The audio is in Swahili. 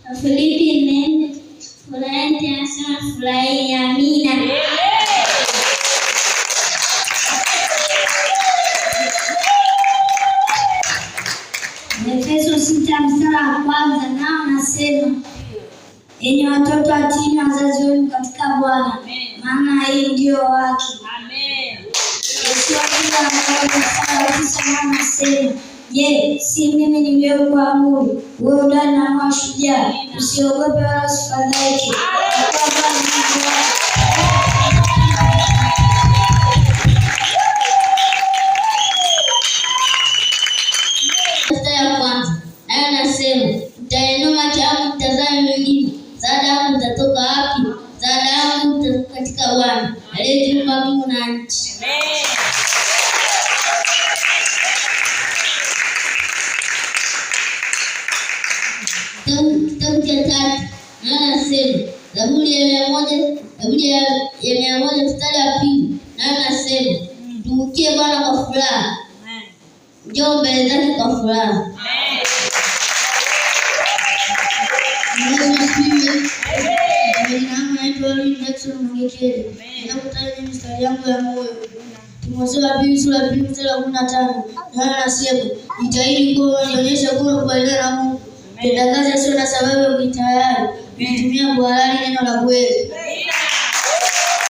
Wafilipi 4, furahini anasema furahini. Amina. Efeso 6 mstari wa 1 nao nasema, enyi watoto watiini wazazi wenu katika Bwana, maana hii ndio haki. Amen. Nasema, je, si mimi niliyekuamuru wewe udani na mashujaa? Usiogope wala usifadhaike. naye anasema utainua macho yako mtazame milima, msaada wangu utatoka wapi? Msaada wangu utatoka katika Bwana aliyeziumba mbingu na nchi. Kitabu cha 3 naye anasema Zaburi ya 100 mstari wa 2 naye anasema tumtumikie Bwana kwa furaha, njoo mbele zake kwa furaha. Mstari yangu ya moyo Timotheo wa pili sura ya 2 mstari wa 15 naye anasema jitahidi kuonyesha kubaliana na Mungu, tenda kazi sio na sababu ya kutayari, kutumia kwa halali neno la kweli.